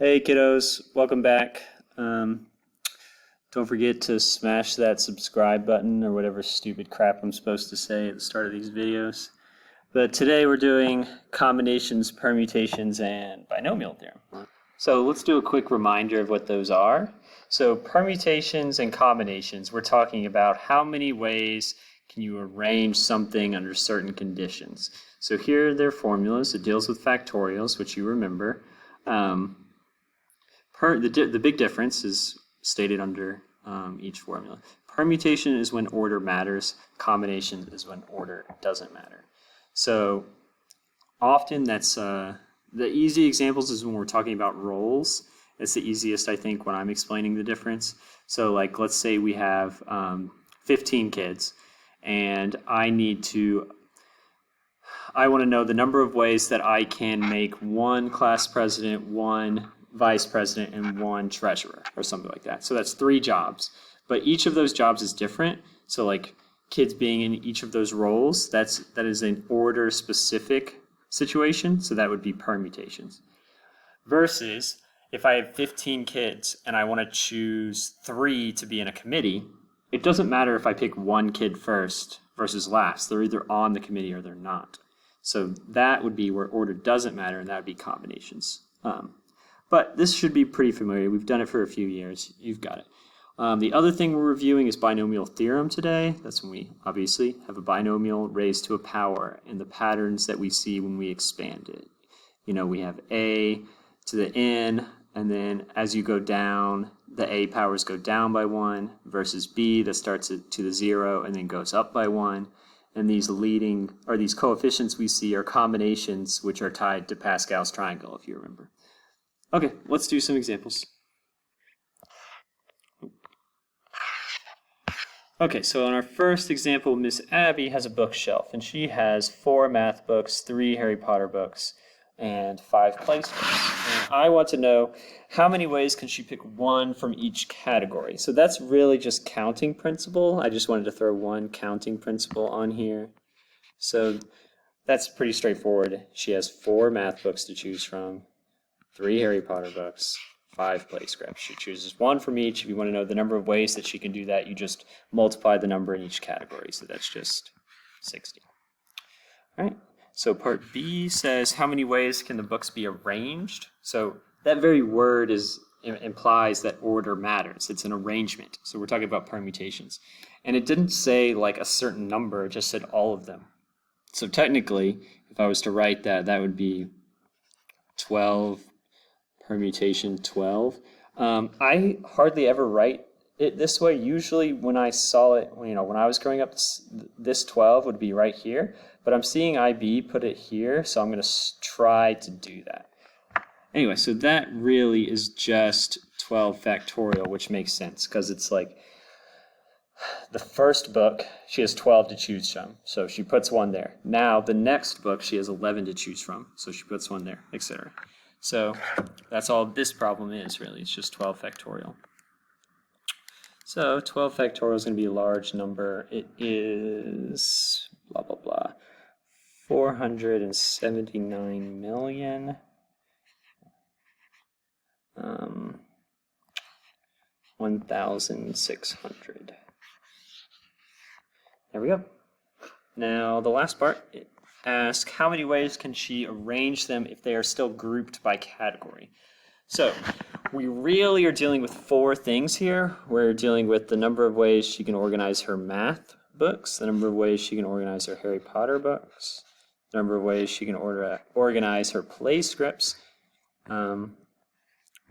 Hey kiddos, welcome back. Don't forget to smash that subscribe button or whatever stupid crap I'm supposed to say at the start of these videos. But today we're doing combinations, permutations, and binomial theorem. So let's do a quick reminder of what those are. So permutations and combinations, we're talking about how many ways can you arrange something under certain conditions. So here are their formulas. It deals with factorials, which you remember. The big difference is stated under each formula. Permutation is when order matters. Combination is when order doesn't matter. So often that's the easy examples is when we're talking about roles. It's the easiest, I think, when I'm explaining the difference. So like, let's say we have 15 kids and I want to know the number of ways that I can make one class president, one vice president, and one treasurer, or something like that. So that's 3 jobs. But each of those jobs is different. So like kids being in each of those roles, that is an order specific situation. So that would be permutations. Versus if I have 15 kids and I want to choose 3 to be in a committee, it doesn't matter if I pick one kid first versus last. They're either on the committee or they're not. So that would be where order doesn't matter, and that would be combinations. But this should be pretty familiar. We've done it for a few years. You've got it. The other thing we're reviewing is binomial theorem today. That's when we obviously have a binomial raised to a power and the patterns that we see when we expand it. You know, we have a to the n, and then as you go down, the a powers go down by 1 versus b that starts to the 0 and then goes up by 1. And these coefficients we see are combinations which are tied to Pascal's triangle, if you remember. Okay, let's do some examples. Okay, so in our first example, Miss Abby has a bookshelf, and she has 4 math books, 3 Harry Potter books, and 5 play books. And I want to know how many ways can she pick one from each category. So that's really just counting principle. I just wanted to throw one counting principle on here. So that's pretty straightforward. She has 4 math books to choose from, 3 Harry Potter books, 5 play scripts. She chooses one from each. If you want to know the number of ways that she can do that, you just multiply the number in each category. So that's just 60. All right. So part B says, how many ways can the books be arranged? So that very word implies that order matters. It's an arrangement. So we're talking about permutations. And it didn't say like a certain number, it just said all of them. So technically, if I was to write that, that would be 12, permutation 12. I hardly ever write it this way. Usually when I saw it, when I was growing up, this 12 would be right here. But I'm seeing IB put it here, so I'm going to try to do that. Anyway, so that really is just 12 factorial, which makes sense because it's like the first book, she has 12 to choose from, so she puts 1 there. Now the next book, she has 11 to choose from, so she puts 1 there, etc. So that's all this problem is, really. It's just 12 factorial. So 12 factorial is going to be a large number. It is blah, blah, blah. 479 million. 1,600. There we go. Now the last part, it asks how many ways can she arrange them if they are still grouped by category. So we really are dealing with 4 things here. We're dealing with the number of ways she can organize her math books, the number of ways she can organize her Harry Potter books, the number of ways she can organize her play scripts,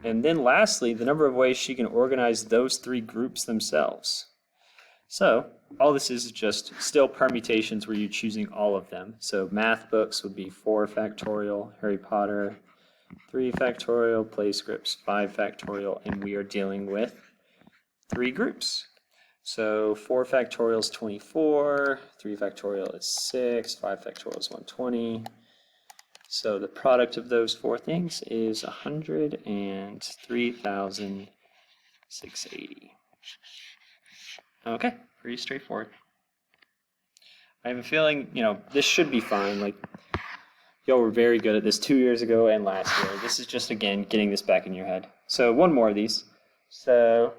and then lastly, the number of ways she can organize those 3 groups themselves. So all this is just still permutations where you're choosing all of them. So math books would be 4 factorial, Harry Potter 3 factorial, play scripts 5 factorial, and we are dealing with 3 groups. So 4 factorial is 24, 3 factorial is 6, 5 factorial is 120. So the product of those 4 things is 103,680. Okay, pretty straightforward. I have a feeling, this should be fine. Like, Y'all were very good at this 2 years ago and last year. This is just, again, getting this back in your head. So one more of these. So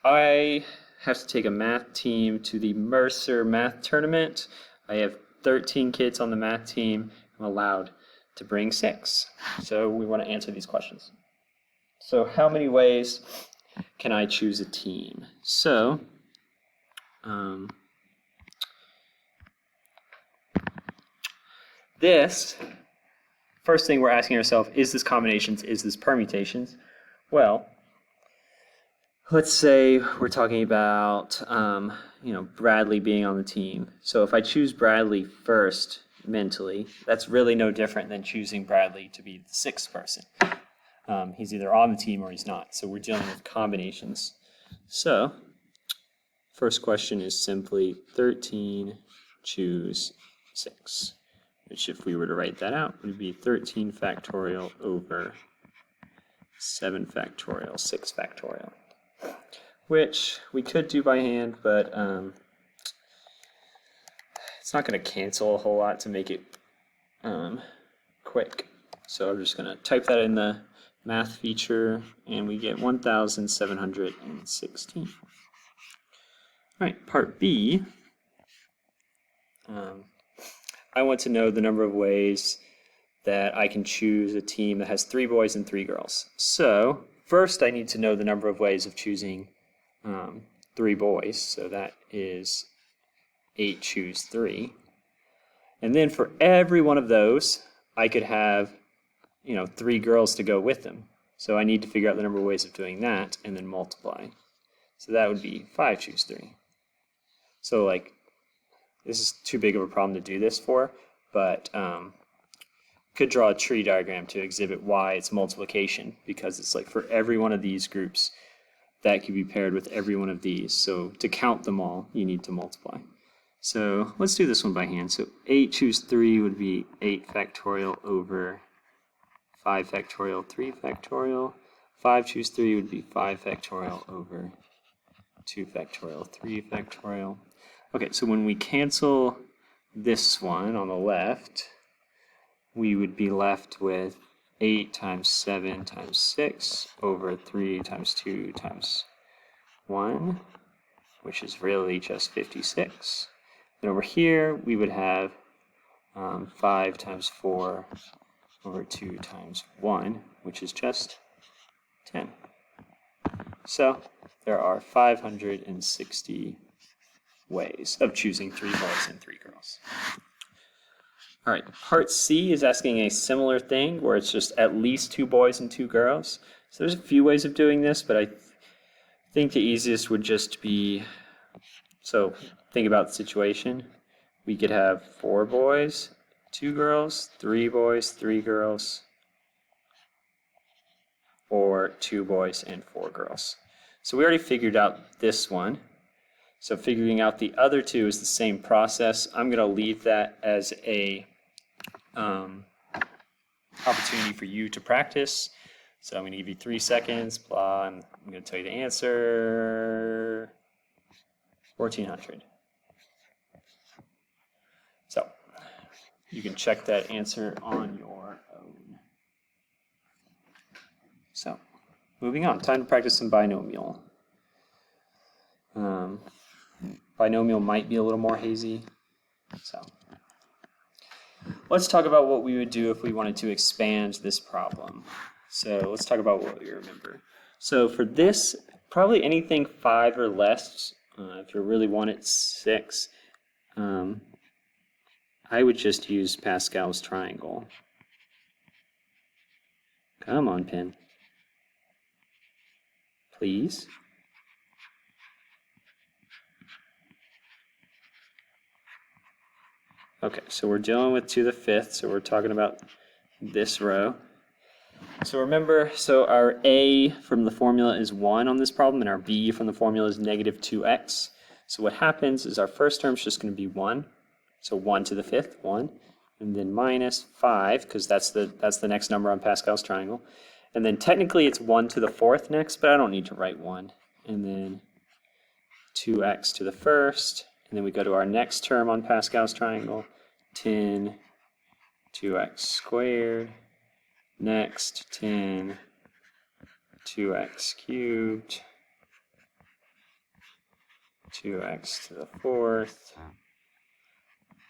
I have to take a math team to the Mercer math tournament. I have 13 kids on the math team. I'm allowed to bring 6. So we want to answer these questions. So how many ways can I choose a team? So this, first thing we're asking ourselves, is this combinations, is this permutations? Well, let's say we're talking about, Bradley being on the team. So if I choose Bradley first mentally, that's really no different than choosing Bradley to be the 6th person. He's either on the team or he's not. So we're dealing with combinations. So first question is simply 13 choose 6. Which, if we were to write that out, would be 13 factorial over 7 factorial, 6 factorial. Which we could do by hand, but it's not going to cancel a whole lot to make it quick. So I'm just going to type that in the math feature, and we get 1,716. All right, part B. I want to know the number of ways that I can choose a team that has 3 boys and 3 girls. So first I need to know the number of ways of choosing 3 boys. So that is 8 choose 3. And then for every one of those, I could have 3 girls to go with them. So I need to figure out the number of ways of doing that and then multiply. So that would be 5 choose 3. So this is too big of a problem to do this for, but could draw a tree diagram to exhibit why it's multiplication, because it's for every one of these groups that could be paired with every one of these. So to count them all, you need to multiply. So let's do this one by hand. So 8 choose 3 would be 8 factorial over 5 factorial, 3 factorial. 5 choose 3 would be 5 factorial over 2 factorial, 3 factorial. Okay, so when we cancel this one on the left, we would be left with 8 times 7 times 6 over 3 times 2 times 1, which is really just 56. And over here, we would have 5 times 4 over 2 times 1, which is just 10. So there are 560 ways of choosing 3 boys and 3 girls. All right, part C is asking a similar thing where it's just at least 2 boys and 2 girls. So there's a few ways of doing this, but I think the easiest would just be, so think about the situation. We could have 4 boys, 2 girls, 3 boys, 3 girls, or 2 boys and 4 girls. So we already figured out this one. So figuring out the other 2 is the same process. I'm going to leave that as a opportunity for you to practice. So I'm going to give you 3 seconds, blah, and I'm going to tell you the answer, 1,400. So you can check that answer on your own. So moving on, time to practice some binomial. Binomial might be a little more hazy. So let's talk about what we would do if we wanted to expand this problem. So let's talk about what we remember. So for this, probably anything 5 or less, if you really wanted 6, I would just use Pascal's triangle. Come on, pen. Please. Okay, so we're dealing with 2 to the 5th, so we're talking about this row. So remember, so our A from the formula is 1 on this problem, and our B from the formula is negative 2x. So what happens is our first term is just going to be 1. So 1 to the 5th, 1. And then minus 5, because that's the next number on Pascal's triangle. And then technically it's 1 to the 4th next, but I don't need to write 1. And then 2x to the 1st. And then we go to our next term on Pascal's triangle, 10 2x squared. Next, 10, 2x cubed, 2x to the fourth,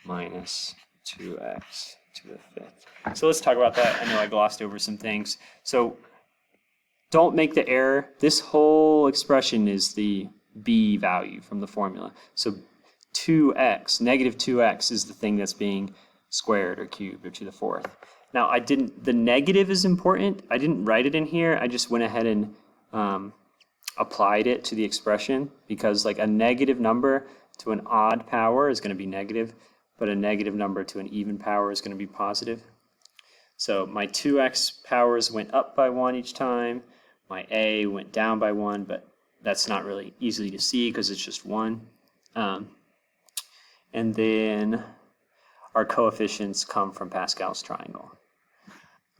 minus 2x to the fifth. So let's talk about that. I know I glossed over some things. So don't make the error. This whole expression is the b value from the formula. So 2x, negative 2x is the thing that's being squared or cubed or to the fourth. Now the negative is important. I didn't write it in here. I just went ahead and applied it to the expression because like a negative number to an odd power is going to be negative, but a negative number to an even power is going to be positive. So my 2x powers went up by 1 each time. My a went down by 1, but that's not really easily to see because it's just 1. And then our coefficients come from Pascal's triangle.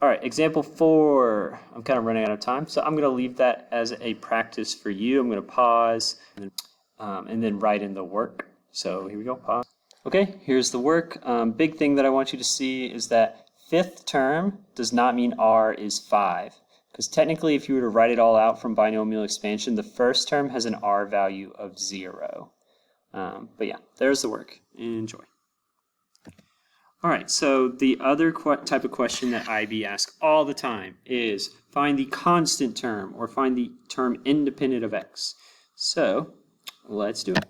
All right, example 4. I'm kind of running out of time, so I'm going to leave that as a practice for you. I'm going to pause and then write in the work. So here we go, pause. Okay, here's the work. Big thing that I want you to see is that fifth term does not mean r is 5. Because technically, if you were to write it all out from binomial expansion, the first term has an r value of 0. But yeah, there's the work. Enjoy. All right, so the other type of question that IB asks all the time is find the constant term or find the term independent of x. So let's do it.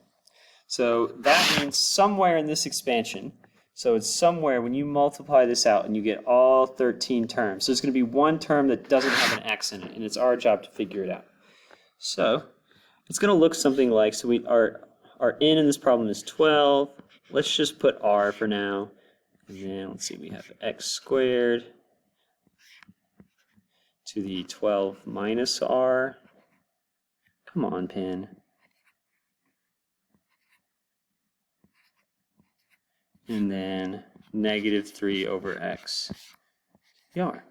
So that means somewhere in this expansion, so it's somewhere when you multiply this out and you get all 13 terms. There's going to be one term that doesn't have an x in it, and it's our job to figure it out. So it's going to look something like, so our n in this problem is 12. Let's just put r for now. And then let's see, we have x squared to the 12 minus r. Come on, pen. And then negative 3 over x r.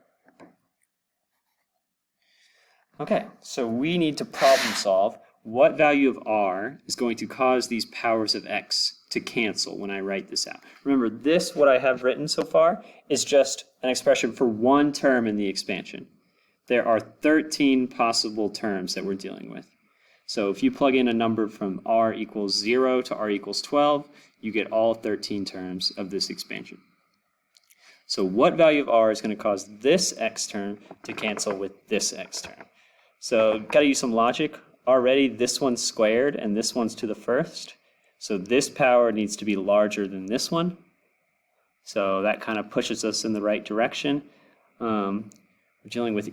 Okay, so we need to problem solve what value of r is going to cause these powers of x to cancel when I write this out. Remember, this, what I have written so far, is just an expression for one term in the expansion. There are 13 possible terms that we're dealing with. So if you plug in a number from r equals 0 to r equals 12, you get all 13 terms of this expansion. So what value of r is going to cause this x term to cancel with this x term? So got to use some logic. Already this one's squared and this one's to the first. So this power needs to be larger than this one. So that kind of pushes us in the right direction. We're dealing with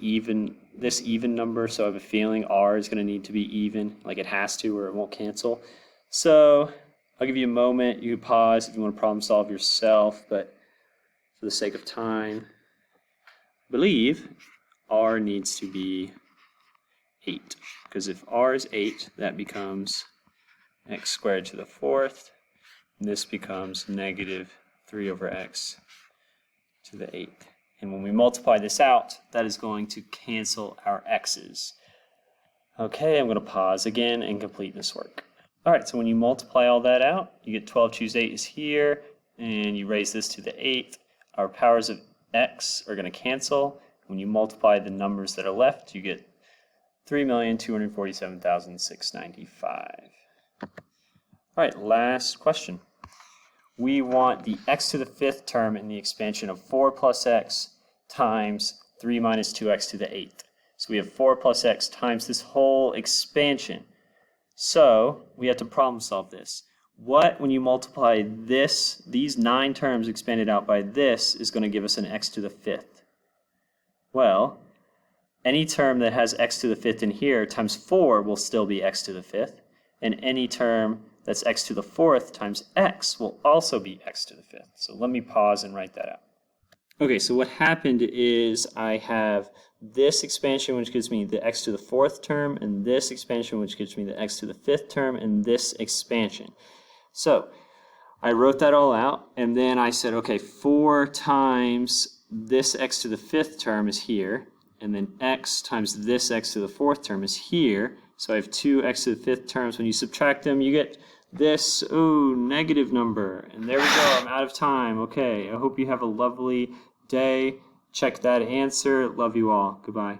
this even number, so I have a feeling r is going to need to be even, like it has to, or it won't cancel. So I'll give you a moment. You can pause if you want to problem solve yourself, but for the sake of time, I believe r needs to be 8. Because if r is 8, that becomes x squared to the fourth. And this becomes negative 3 over x to the 8th. And when we multiply this out, that is going to cancel our x's. Okay, I'm going to pause again and complete this work. All right, so when you multiply all that out, you get 12 choose 8 is here, and you raise this to the 8th. Our powers of x are going to cancel. When you multiply the numbers that are left, you get 3,247,695. All right, last question. We want the x to the fifth term in the expansion of 4 plus x times 3 minus 2x to the 8th. So we have 4 plus x times this whole expansion. So we have to problem solve this. What, when you multiply this, these 9 terms expanded out by this, is going to give us an x to the fifth? Well, any term that has x to the fifth in here times 4 will still be x to the fifth. And any term that's x to the fourth times x will also be x to the fifth. So let me pause and write that out. Okay, so what happened is I have this expansion, which gives me the x to the fourth term, and this expansion, which gives me the x to the fifth term, and this expansion. So I wrote that all out, and then I said, okay, 4 times this x to the fifth term is here, and then x times this x to the fourth term is here. So I have 2 x to the fifth terms. When you subtract them, you get this, ooh, negative number. And there we go, I'm out of time. Okay, I hope you have a lovely day. Check that answer. Love you all. Goodbye.